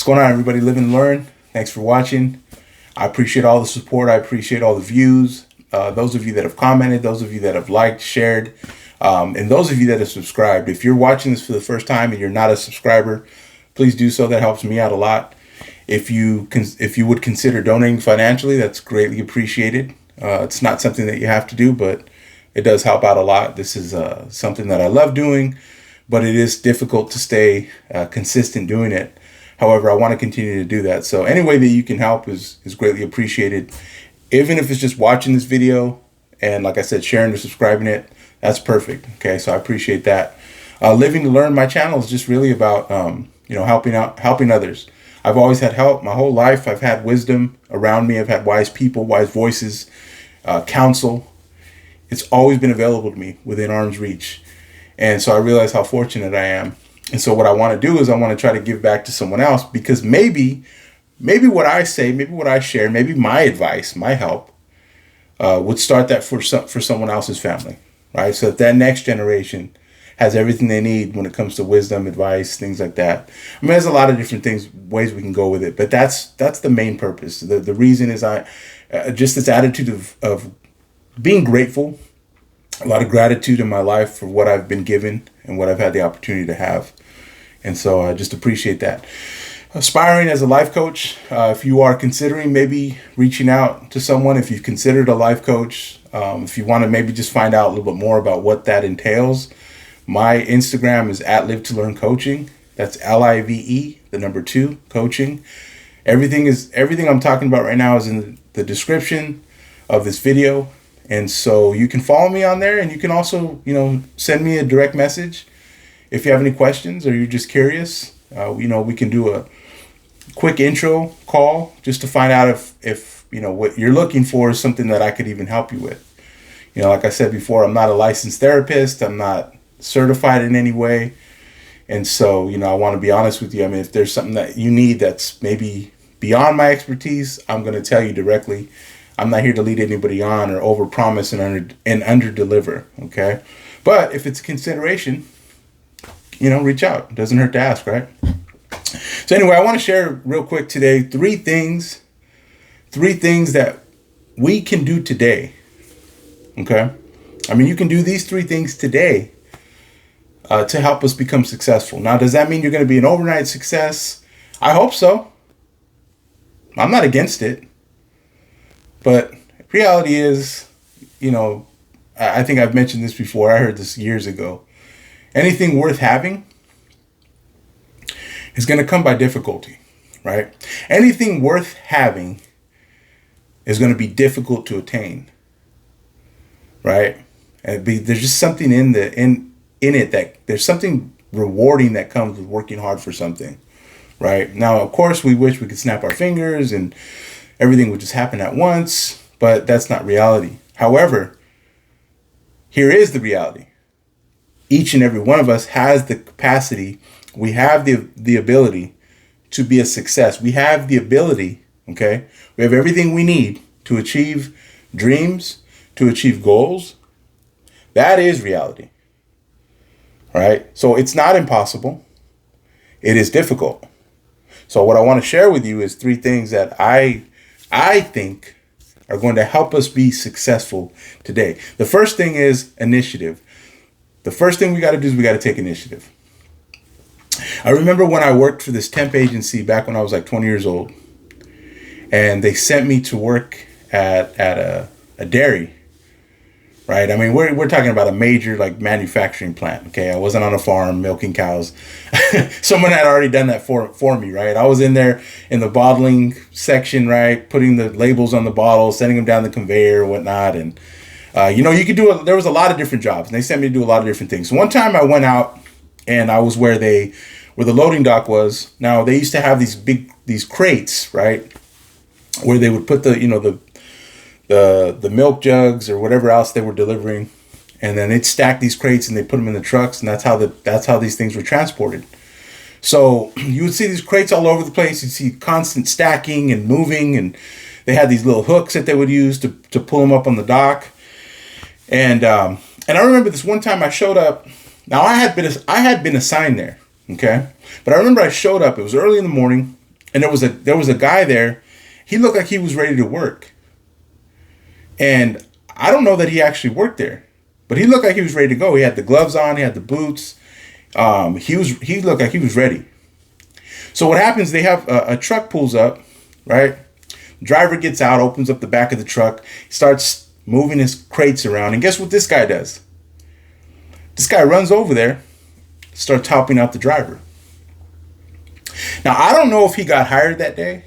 going on, everybody? Live and learn. Thanks for watching. I appreciate all the support. I appreciate all the views. Those of you that have commented, those of you that have liked, shared, and those of you that have subscribed. If you're watching this for the first time and you're not a subscriber, please do so. That helps me out a lot. If you would consider donating financially, that's greatly appreciated. It's not something that you have to do, but it does help out a lot. This is something that I love doing, but it is difficult to stay consistent doing it. However, I want to continue to do that. So any way that you can help is greatly appreciated. Even if it's just watching this video and, like I said, sharing or subscribing it, that's perfect. Okay, so I appreciate that. Living to Learn, my channel is just really about helping others. I've always had help my whole life. I've had wisdom around me. I've had wise people, wise voices, counsel. It's always been available to me within arm's reach. And so I realize how fortunate I am. And so what I want to do is I want to try to give back to someone else, because maybe what I say, maybe what I share, maybe my advice, my help would start that for someone else's family, right? So that next generation has everything they need when it comes to wisdom, advice, things like that. I mean, there's a lot of different ways we can go with it, but that's the main purpose. The reason is just this attitude of being grateful, a lot of gratitude in my life for what I've been given and what I've had the opportunity to have. And so I just appreciate that. Aspiring as a life coach, if you are considering maybe reaching out to someone, if you've considered a life coach, if you want to maybe just find out a little bit more about what that entails, my Instagram is @live2learn-coaching. That's LIVE, the number 2, coaching. Everything I'm talking about right now is in the description of this video. And so you can follow me on there, and you can also, send me a direct message if you have any questions or you're just curious. We can do a quick intro call just to find out if what you're looking for is something that I could even help you with. Like I said before, I'm not a licensed therapist. I'm not certified in any way. And so, I want to be honest with you. I mean, if there's something that you need that's maybe beyond my expertise, I'm going to tell you directly. I'm not here to lead anybody on or overpromise and under-deliver, okay? But if it's a consideration, reach out. It doesn't hurt to ask, right? So anyway, I want to share real quick today three things that we can do today, okay? I mean, you can do these 3 things today to help us become successful. Now, does that mean you're going to be an overnight success? I hope so. I'm not against it. But reality is, I think I've mentioned this before. I heard this years ago. Anything worth having is going to come by difficulty, right? Anything worth having is going to be difficult to attain, right? And there's just something in it that there's something rewarding that comes with working hard for something, right? Now, of course, we wish we could snap our fingers and everything would just happen at once, but that's not reality. However, here is the reality. Each and every one of us has the capacity. We have the ability to be a success. We have the ability, okay? We have everything we need to achieve dreams, to achieve goals. That is reality, all right? So it's not impossible. It is difficult. So what I want to share with you is 3 things that I think are going to help us be successful today. The first thing is initiative. The first thing we got to do is we got to take initiative. I remember when I worked for this temp agency back when I was like 20 years old, and they sent me to work at a dairy, right? I mean, we're talking about a major like manufacturing plant, okay? I wasn't on a farm milking cows. Someone had already done that for me, right? I was in there in the bottling section, right? Putting the labels on the bottles, sending them down the conveyor and whatnot. And, you could there was a lot of different jobs, and they sent me to do a lot of different things. So one time I went out and I was where the loading dock was. Now they used to have these crates, right? Where they would put the milk jugs or whatever else they were delivering, and then they'd stack these crates and they put them in the trucks, and that's how these things were transported. So you would see these crates all over the place. You'd see constant stacking and moving, and they had these little hooks that they would use to pull them up on the dock. And I remember this one time I showed up. Now I had been assigned there, okay? But I remember I showed up. It was early in the morning, And there was a guy there. He looked like he was ready to work. And I don't know that he actually worked there, but he looked like he was ready to go. He had the gloves on, he had the boots. He looked like he was ready. So what happens, they have a truck pulls up, right? Driver gets out, opens up the back of the truck, starts moving his crates around. And guess what this guy does? This guy runs over there, starts helping out the driver. Now, I don't know if he got hired that day.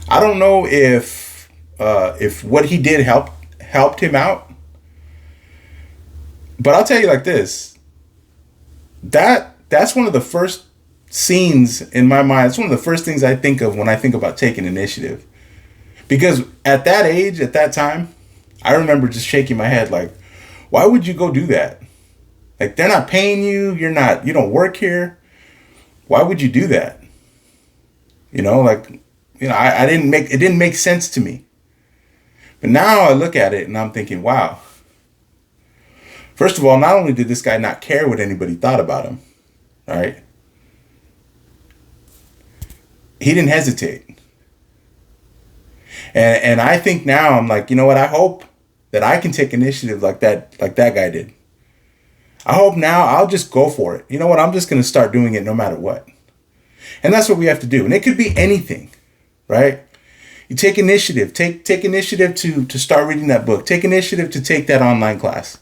I don't know if what he did helped him out. But I'll tell you like this. That's one of the first scenes in my mind. It's one of the first things I think of when I think about taking initiative. Because at that age, at that time, I remember just shaking my head like, why would you go do that? Like, they're not paying you, you don't work here. Why would you do that? It didn't make sense to me. But now I look at it and I'm thinking, wow. First of all, not only did this guy not care what anybody thought about him, right? He didn't hesitate. And I think now I'm like, you know what? I hope that I can take initiative like that guy did. I hope now I'll just go for it. You know what? I'm just going to start doing it no matter what. And that's what we have to do. And it could be anything, right? You take initiative. Take initiative to start reading that book. Take initiative to take that online class,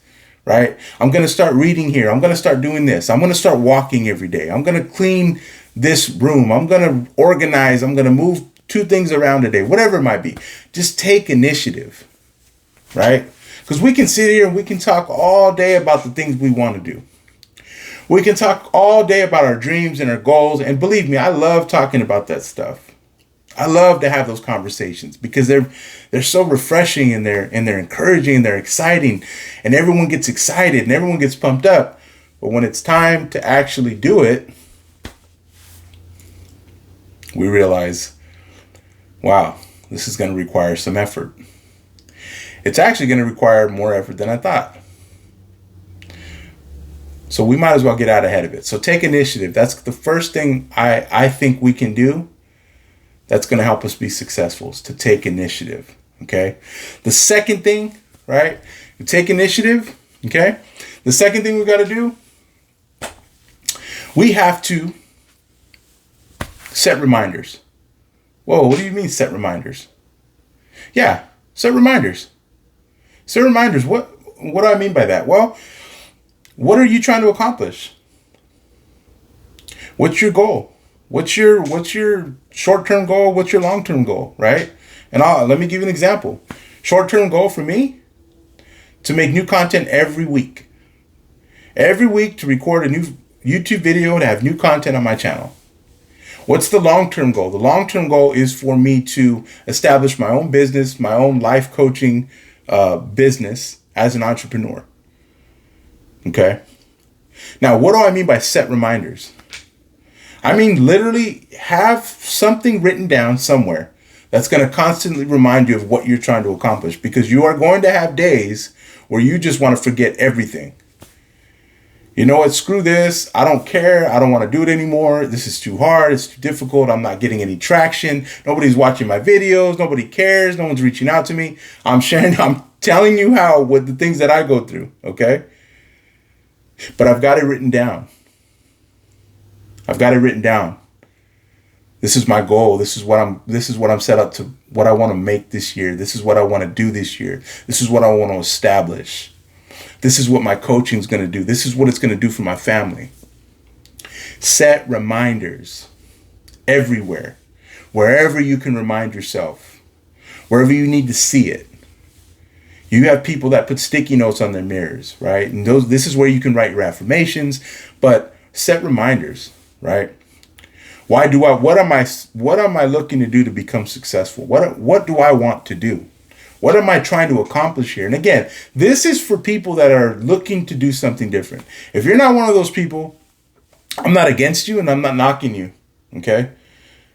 right? I'm going to start reading here. I'm going to start doing this. I'm going to start walking every day. I'm going to clean this room. I'm going to organize. I'm going to move 2 things around a day, whatever it might be. Just take initiative, right? Because we can sit here and we can talk all day about the things we want to do. We can talk all day about our dreams and our goals. And believe me, I love talking about that stuff. I love to have those conversations because they're so refreshing and they're encouraging and they're exciting and everyone gets excited and everyone gets pumped up. But when it's time to actually do it, we realize, wow, this is going to require some effort. It's actually going to require more effort than I thought. So we might as well get out ahead of it. So take initiative. That's the first thing I think we can do that's going to help us be successful, is to take initiative. Okay. The second thing, right? You take initiative. Okay. The second thing we got to do, we have to set reminders. Whoa, what do you mean set reminders? Yeah, set reminders. Set reminders. What do I mean by that? Well, what are you trying to accomplish? What's your goal? What's your short-term goal? What's your long-term goal, right? And let me give you an example. Short-term goal for me, to make new content every week. Every week to record a new YouTube video and have new content on my channel. What's the long-term goal? The long-term goal is for me to establish my own business, my own life coaching business as an entrepreneur. Okay. Now, what do I mean by set reminders? I mean, literally have something written down somewhere that's going to constantly remind you of what you're trying to accomplish, because you are going to have days where you just want to forget everything. You know what? Screw this. I don't care. I don't want to do it anymore. This is too hard. It's too difficult. I'm not getting any traction. Nobody's watching my videos. Nobody cares. No one's reaching out to me. I'm telling you what the things that I go through. Okay. But I've got it written down. I've got it written down. This is my goal. This is what I'm set up to, what I want to make this year. This is what I want to do this year. This is what I want to establish. This is what my coaching is going to do. This is what it's going to do for my family. Set reminders everywhere, wherever you can remind yourself, wherever you need to see it. You have people that put sticky notes on their mirrors, right? And this is where you can write your affirmations, but set reminders, right? What am I looking to do to become successful? What do I want to do? What am I trying to accomplish here? And again, this is for people that are looking to do something different. If you're not one of those people, I'm not against you and I'm not knocking you. Okay?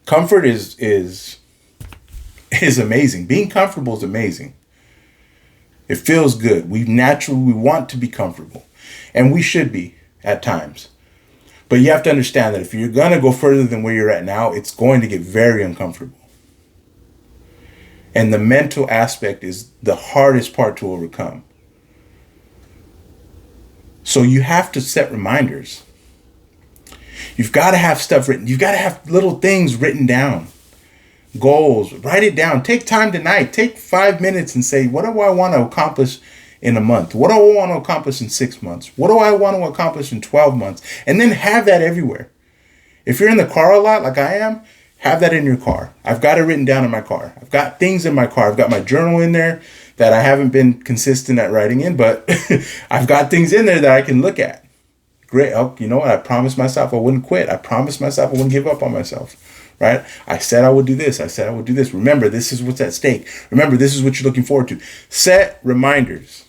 Comfort is amazing. Being comfortable is amazing. It feels good. We want to be comfortable. And we should be at times. But you have to understand that if you're going to go further than where you're at now, it's going to get very uncomfortable. And the mental aspect is the hardest part to overcome. So you have to set reminders. You've got to have stuff written. You've got to have little things written down. Goals. Write it down. Take time tonight. Take 5 minutes and say, what do I want to accomplish in a month? What do I want to accomplish in 6 months? What do I want to accomplish in 12 months? And then have that everywhere. If you're in the car a lot, like I am, have that in your car. I've got it written down in my car. I've got things in my car. I've got my journal in there that I haven't been consistent at writing in, but I've got things in there that I can look at. Great. Oh, you know what? I promised myself I wouldn't quit. I promised myself I wouldn't give up on myself. Right? I said I would do this. I said I would do this. Remember, this is what's at stake. Remember, this is what you're looking forward to. Set reminders.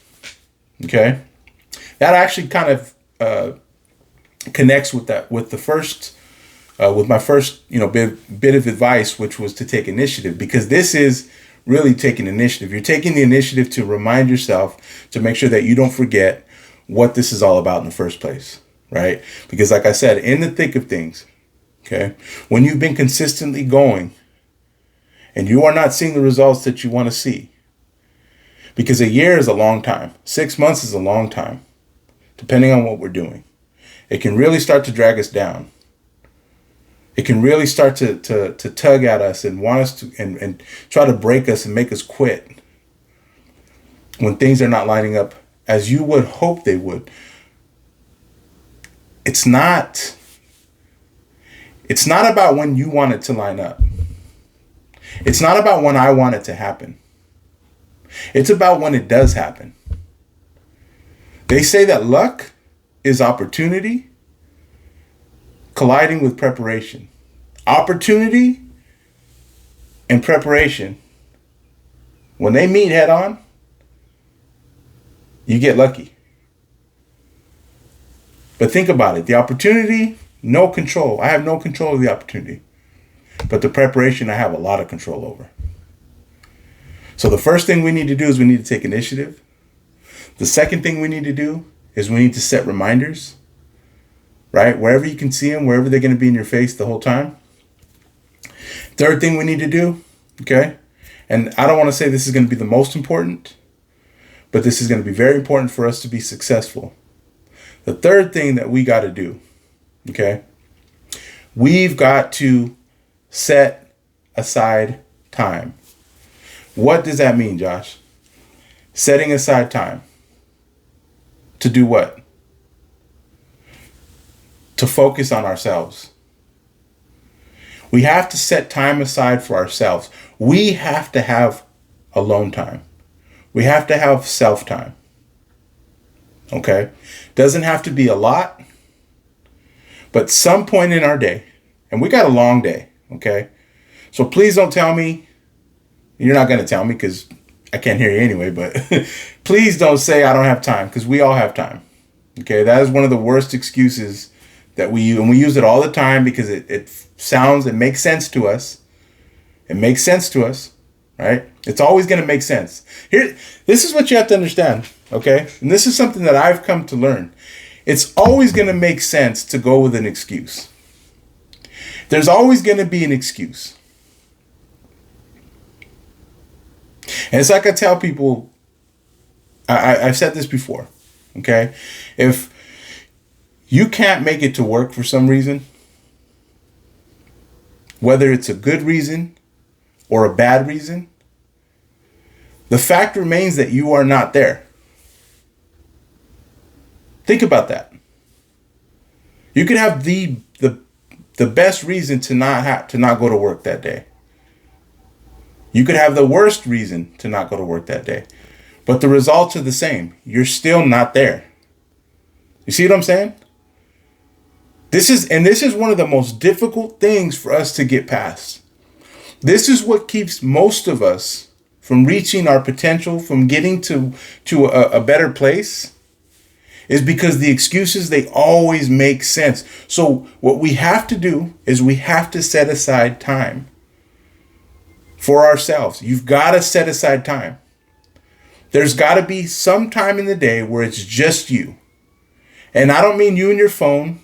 Okay? That actually kind of connects with that, with the first, with my first, bit of advice, which was to take initiative, because this is really taking initiative. You're taking the initiative to remind yourself, to make sure that you don't forget what this is all about in the first place, right? Because like I said, in the thick of things, okay, when you've been consistently going and you are not seeing the results that you want to see, because a year is a long time, 6 months is a long time, depending on what we're doing, it can really start to drag us down. It can really start to tug at us and want us to and try to break us and make us quit when things are not lining up as you would hope they would. It's not about when you want it to line up. It's not about when I want it to happen. It's about when it does happen. They say that luck is opportunity colliding with preparation. Opportunity and preparation, when they meet head on, you get lucky. But think about it. The opportunity, no control. I have no control of the opportunity. But the preparation, I have a lot of control over. So the first thing we need to do is we need to take initiative. The second thing we need to do is we need to set reminders. Right? Wherever you can see them, wherever they're going to be in your face the whole time. Third thing we need to do, okay? And I don't want to say this is going to be the most important, but this is going to be very important for us to be successful. The third thing that we got to do, okay? We've got to set aside time. What does that mean, Josh? Setting aside time. To do what? To focus on ourselves. We have to set time aside for ourselves. We have to have alone time. We have to have self time. Okay? Doesn't have to be a lot, but some point in our day, and we got a long day, okay? So please don't tell me, you're not going to tell me because I can't hear you anyway, but please don't say I don't have time, because we all have time. Okay? That is one of the worst excuses that we use, and we use it all the time because it makes sense to us. It makes sense to us, right? It's always going to make sense. This is what you have to understand, okay? And this is something that I've come to learn. It's always going to make sense to go with an excuse. There's always going to be an excuse. And it's like I tell people, I've said this before, okay? If you can't make it to work for some reason, whether it's a good reason or a bad reason, the fact remains that you are not there. Think about that. You could have the best reason to not go to work that day. You could have the worst reason to not go to work that day. But the results are the same. You're still not there. You see what I'm saying? This is one of the most difficult things for us to get past. This is what keeps most of us from reaching our potential, from getting to a better place, is because the excuses, they always make sense. So what we have to do is we have to set aside time for ourselves. You've got to set aside time. There's got to be some time in the day where it's just you. And I don't mean you and your phone.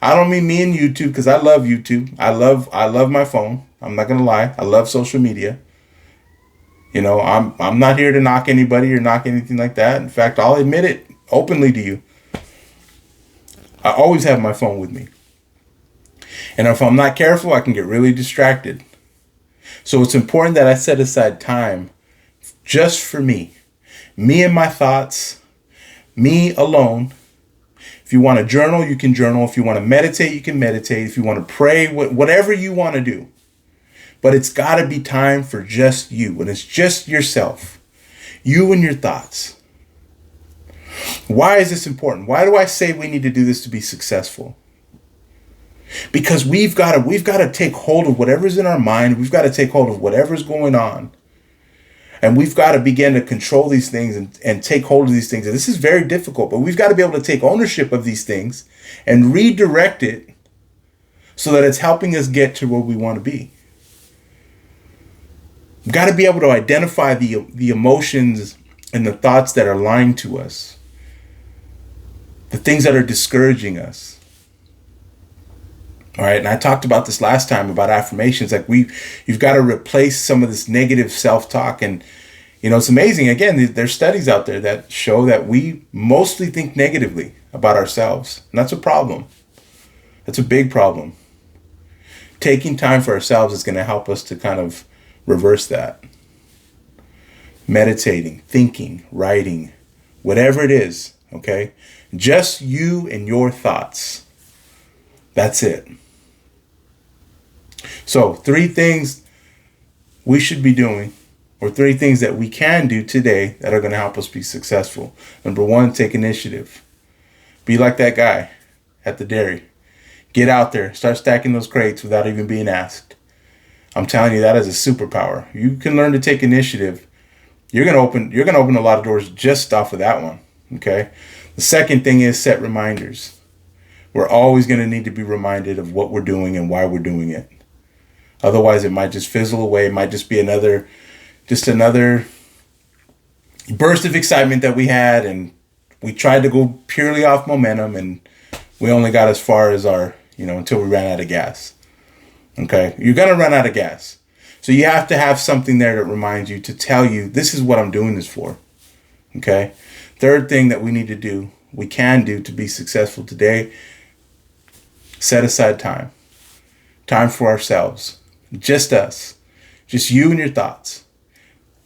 I don't mean me and YouTube, because I love YouTube. I love my phone. I'm not gonna lie. I love social media. I'm not here to knock anybody or knock anything like that. In fact, I'll admit it openly to you. I always have my phone with me. And if I'm not careful, I can get really distracted. So it's important that I set aside time just for me and my thoughts, me alone. If you want to journal, you can journal. If you want to meditate, you can meditate. If you want to pray, whatever you want to do. But it's got to be time for just you. And it's just yourself. You and your thoughts. Why is this important? Why do I say we need to do this to be successful? Because we've got to take hold of whatever's in our mind. We've got to take hold of whatever's going on. And we've got to begin to control these things and take hold of these things. And this is very difficult, but we've got to be able to take ownership of these things and redirect it so that it's helping us get to where we want to be. We've got to be able to identify the emotions and the thoughts that are lying to us, the things that are discouraging us. All right, and I talked about this last time about affirmations. Like you've got to replace some of this negative self-talk. And, it's amazing. Again, there's studies out there that show that we mostly think negatively about ourselves. And that's a problem. That's a big problem. Taking time for ourselves is going to help us to kind of reverse that. Meditating, thinking, writing, whatever it is, okay? Just you and your thoughts. That's it. So 3 things we should be doing, or 3 things that we can do today that are going to help us be successful. Number 1, take initiative. Be like that guy at the dairy. Get out there. Start stacking those crates without even being asked. I'm telling you, that is a superpower. You can learn to take initiative. You're going to open a lot of doors just off of that one. Okay? The second thing is set reminders. We're always going to need to be reminded of what we're doing and why we're doing it. Otherwise, it might just fizzle away. It might just be another burst of excitement that we had, and we tried to go purely off momentum, and we only got as far as until we ran out of gas. Okay? You're going to run out of gas. So you have to have something there that reminds you, to tell you, this is what I'm doing this for. Okay? Third thing that we can do to be successful today: set aside time. Time for ourselves. Just us. Just you and your thoughts.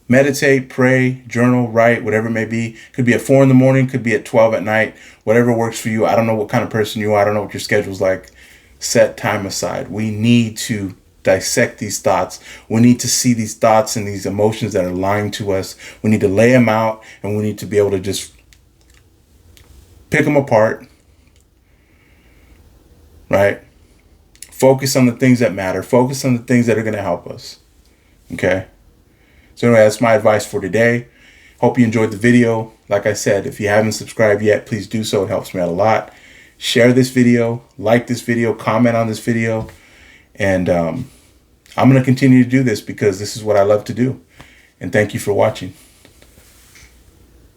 Meditate, pray, journal, write, whatever it may be. Could be at 4 a.m, could be at 12 at night. Whatever works for you. I don't know what kind of person you are. I don't know what your schedule's like. Set time aside. We need to dissect these thoughts. We need to see these thoughts and these emotions that are lying to us. We need to lay them out, and we need to be able to just pick them apart. Right? Focus on the things that matter. Focus on the things that are going to help us. Okay? So anyway, that's my advice for today. Hope you enjoyed the video. Like I said, if you haven't subscribed yet, please do so. It helps me out a lot. Share this video. Like this video. Comment on this video. And I'm going to continue to do this because this is what I love to do. And thank you for watching.